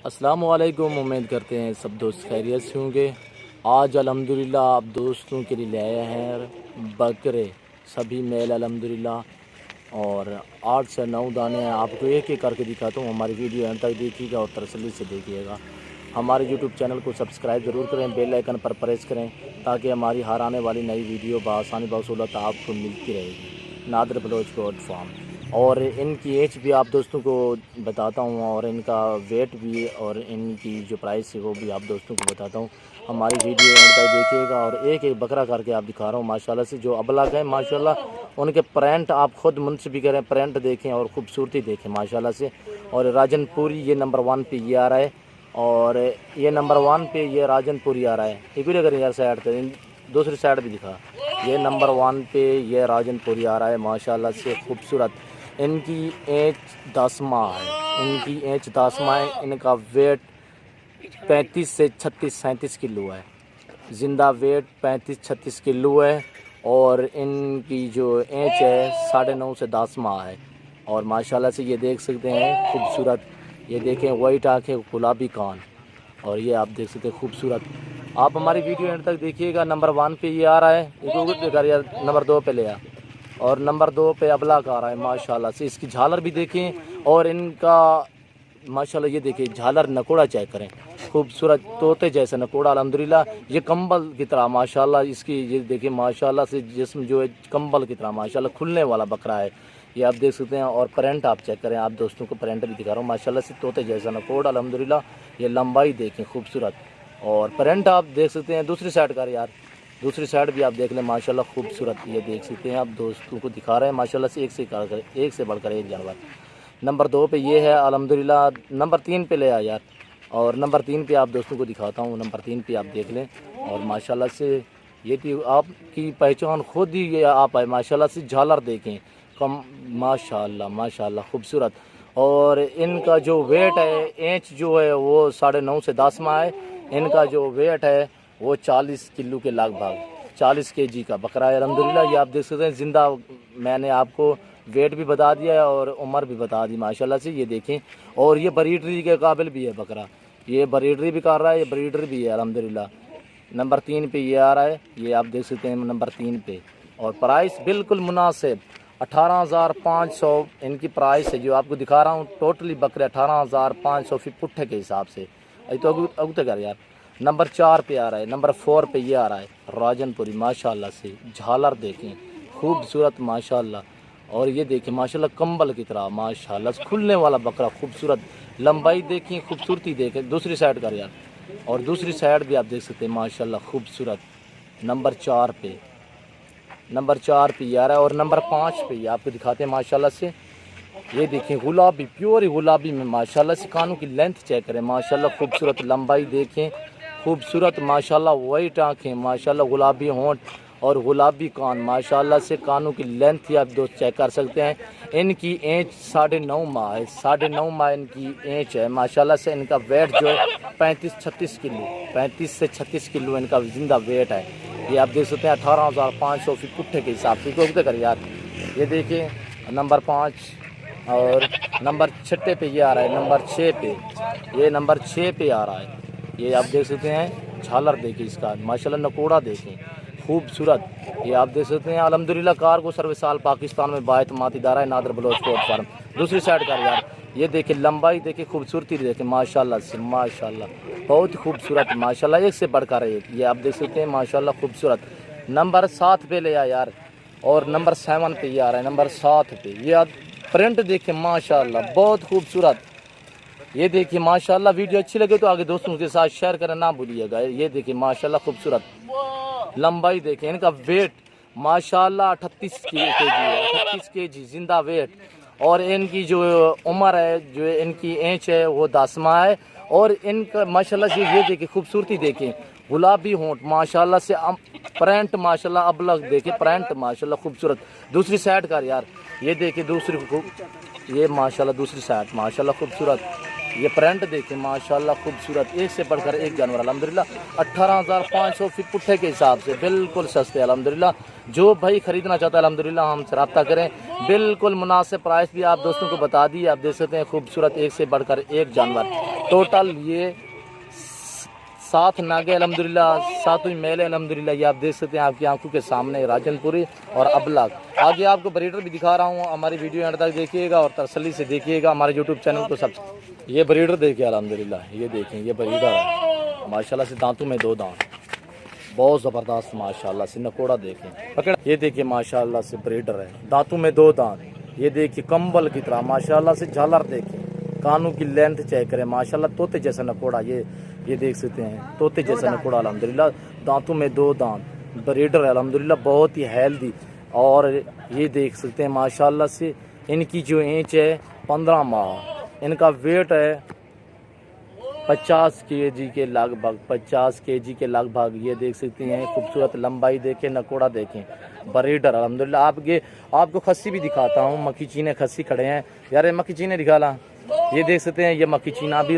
अस्सलामुअलैकुम। उम्मीद करते हैं सब दोस्त खैरियत से होंगे। आज अल्हम्दुलिल्लाह आप दोस्तों के लिए लाए हैं बकरे, सभी मेल अल्हम्दुलिल्लाह। और 8 से 9 दाने हैं। आपको एक एक करके दिखाता हूँ। हमारी वीडियो अंत तक देखिएगा और तसल्ली से देखिएगा। हमारे यूट्यूब चैनल को सब्सक्राइब ज़रूर करें, बेल आइकन पर प्रेस करें ताकि हमारी हर आने वाली नई वीडियो बआसानी बसहूलत आपको मिलती रहेगी। Nadir Baloch goat farm. और इनकी एज भी आप दोस्तों को बताता हूँ और इनका वेट भी और इनकी जो प्राइस है वो भी आप दोस्तों को बताता हूँ। हमारी वीडियो अंत तक देखिएगा और एक एक बकरा करके आप दिखा रहा हूँ माशाल्लाह से। जो अबलग है माशाल्लाह उनके प्रिंट आप खुद मुंसबी करें, प्रिंट देखें और ख़ूबसूरती देखें माशाल्लाह से। और राजनपुरी ये नंबर 1 पे ये आ रहा है और ये नंबर 1 पे ये राजनपुरी आ रहा है। एक भी अगर यार साइड पे दूसरी साइड भी दिखा, ये नंबर 1 पे ये राजनपुरी आ रहा है माशाल्लाह से खूबसूरत। इनकी एज 10 माह है, इनकी एज 10 माह है। इनका वेट 35 से 36 37 किलो है। ज़िंदा वेट 35-36 किलो है। और इनकी जो एज है 9.5 से 10 माह है। और माशाल्लाह से ये देख सकते हैं खूबसूरत। ये देखें वाइट आँखें, गुलाबी कान, और ये आप देख सकते हैं खूबसूरत। आप हमारी वीडियो एंड तक देखिएगा। नंबर 1 पे ये आ रहा है, नंबर 2 पे ले आ, और नंबर 2 पे अबला का आ रहा है माशाल्लाह से। इसकी झालर भी देखें और इनका माशाल्लाह ये देखिए झालर नकोड़ा चेक करें, खूबसूरत तोते जैसा नकोड़ा अल्हम्दुलिल्लाह। ये कंबल की तरह माशाल्लाह इसकी ये देखिए माशाल्लाह से जिस्म जो है कंबल की तरह माशाल्लाह खुलने वाला बकरा है। ये आप देख सकते हैं। और प्रिंट आप चेक करें, आप दोस्तों को प्रिंट भी दिखा रहा हूँ माशाल्लाह से। तोते जैसा नकोड़ा अल्हम्दुलिल्लाह। ये लंबाई देखें खूबसूरत और प्रिंट आप देख सकते हैं। दूसरी साइड का यार, दूसरी साइड भी आप देख लें माशाल्लाह खूबसूरत। ये देख सकते हैं, आप दोस्तों को दिखा रहे हैं माशाल्लाह से। एक से बढ़कर एक जानवर। नंबर 2 पे ये है अल्हम्दुलिल्लाह। नंबर 3 पे ले आ यार, और नंबर 3 पे आप दोस्तों को दिखाता हूँ। नंबर 3 पे आप देख लें और माशाल्लाह से ये भी आपकी पहचान खुद ही ये आप है माशाल्लाह से। झालर देखें कम माशाल्लाह माशाल्लाह खूबसूरत। और इनका जो वेट है, एज जो है वो 9.5 से 10 माह है। इनका जो वेट है वो 40 किलो के लगभग, 40 केजी का बकरा है अल्हम्दुलिल्लाह। ये आप देख सकते हैं ज़िंदा। मैंने आपको वेट भी बता दिया है और उम्र भी बता दी माशाल्लाह से। ये देखें, और ये ब्रीडरी के काबिल भी है बकरा। ये ब्रीडरी भी कर रहा है, ये ब्रीडर भी है अल्हम्दुलिल्लाह। नंबर 3 पे ये आ रहा है, ये आप देख सकते हैं नंबर 3 पे। और प्राइस बिल्कुल मुनासिब 18,500 इनकी प्राइस है। जो आपको दिखा रहा हूँ टोटली बकरे 18,500 फी पुट्ठे के हिसाब से। तो अगुते कर यार। नंबर 4 पे आ रहा है, नंबर 4 पे ये आ रहा है राजनपुरी माशाल्लाह से। झालर देखें खूबसूरत माशाल्लाह। और ये देखें माशाल्लाह कंबल की तरह माशाल्लाह खुलने वाला बकरा खूबसूरत। लंबाई देखें, खूबसूरती देखें। दूसरी साइड कर यार, और दूसरी साइड भी आप देख सकते हैं माशाल्लाह खूबसूरत। नंबर 4 पे, नंबर 4 पे ये आ रहा है। और नंबर 5 पे ये आपको दिखाते हैं माशाल्लाह से। ये देखें गुलाबी, प्योर गुलाबी में माशाल्लाह से। कानों की लेंथ चेक करें माशाल्लाह खूबसूरत। लंबाई देखें खूबसूरत माशाल्लाह। वाइट आँखें माशाल्लाह, गुलाबी होंठ और गुलाबी कान माशाल्लाह से। कानों की लेंथ ही आप दोस्त चेक कर सकते हैं। इनकी एज 9.5 माह है, 9.5 माह इनकी एज है माशाल्लाह से। इनका वेट जो है 35-36 किलो, 35 से 36 किलो इनका जिंदा वेट है। ये आप देख सकते हैं 18,500 फी पुट्ठे के हिसाब से। तो कर यार, ये देखिए नंबर 5 और नंबर 6 पे ये आ रहा है। नंबर 6 पे ये नंबर 6 पे आ रहा है। ये आप देख सकते हैं। झालर देखिए इसका माशाल्लाह, नकोड़ा देखें खूबसूरत। ये आप देख सकते हैं अल्हम्दुलिल्लाह। कार्गो सर्विस साल पाकिस्तान में बाएतमाद इदारा है नादिर बलोच गोट फार्म। दूसरी साइड का यार, ये देखिए लंबाई देखिए, खूबसूरती देखें माशाल्लाह से माशाल्लाह। बहुत खूबसूरत माशाल्लाह, एक से बढ़कर एक। ये आप देख सकते हैं माशाल्लाह खूबसूरत। नंबर 7 पे ले आ यार, और नंबर 7 पे ये आ रहा है। नंबर 7 पे ये प्रिंट देखें माशाल्लाह, बहुत खूबसूरत। ये देखिए माशाल्लाह। वीडियो अच्छी लगे तो आगे दोस्तों के साथ शेयर करना ना भूलिएगा। ये देखिए माशाल्लाह खूबसूरत। लंबाई देखें, इनका वेट माशाल्लाह 38 केजी है, 38 केजी जिंदा वेट। और इनकी जो उम्र है, जो इनकी एज है वो 10 माह है। और इनका माशाल्लाह से ये देखिए खूबसूरती देखें, गुलाबी होंठ माशाल्लाह से। प्रिंट माशाल्लाह अबलग देखें, प्रिंट माशाल्लाह खूबसूरत। दूसरी साइड का यार, ये देखिए दूसरी, ये माशाल्लाह दूसरी साइड माशाल्लाह खूबसूरत। ये प्रिंट देखें माशाल्लाह खूबसूरत। एक से बढ़कर एक जानवर अल्हम्दुलिल्लाह। 18,500 फी पुट्ठे के हिसाब से बिल्कुल सस्ते अल्हम्दुलिल्लाह। जो भाई खरीदना चाहता है अल्हम्दुलिल्लाह हमसे रब्ता करें। बिल्कुल मुनासिब प्राइस भी आप दोस्तों को बता दी। आप देख सकते हैं खूबसूरत, एक से बढ़कर एक जानवर। टोटल ये 7 नागे अल्हम्दुलिल्लाह, 7 ही मेल अल्हम्दुलिल्लाह। ये आप देख सकते हैं आपकी आंखों के सामने राजनपुरी और अबलग। आगे आपको ब्रीडर भी दिखा रहा हूँ, हमारी वीडियो एंड तक देखिएगा और तसल्ली से देखिएगा। हमारे यूट्यूब चैनल को सब ये ब्रीडर देखिए अल्हम्दुलिल्लाह, ये देखें ये ब्रीडर है माशाल्लाह से, दांतों में 2 दांत, बहुत ज़बरदस्त माशाल्लाह से। नकोड़ा देखें पकड़, ये देखिए माशाल्लाह से ब्रीडर है, दांतों में 2 दांत। ये देखिए कंबल की तरह माशाल्लाह से झालर देखें, कानों की लेंथ चेक करें माशाल्लाह, तोते जैसा नकोड़ा। ये देख सकते हैं तोते जैसा नकोड़ा अल्हम्दुलिल्लाह, दांतों में 2 दांत, ब्रीडर है अल्हम्दुलिल्लाह, बहुत ही हेल्दी। और ये देख सकते हैं माशाल्लाह से इनकी जो एज है 15 माह, इनका वेट है 50 केजी के लगभग, 50 केजी के लगभग। ये देख सकते हैं खूबसूरत लंबाई देखें, नकोड़ा देखें, ब्रीडर अल्हम्दुलिल्लाह। आपको खस्सी भी दिखाता हूँ, मक्खी चीने खस्सी खड़े हैं यार, ये मक्खी चीने दिखा ला। ये देख सकते हैं ये मक्खी चीना भी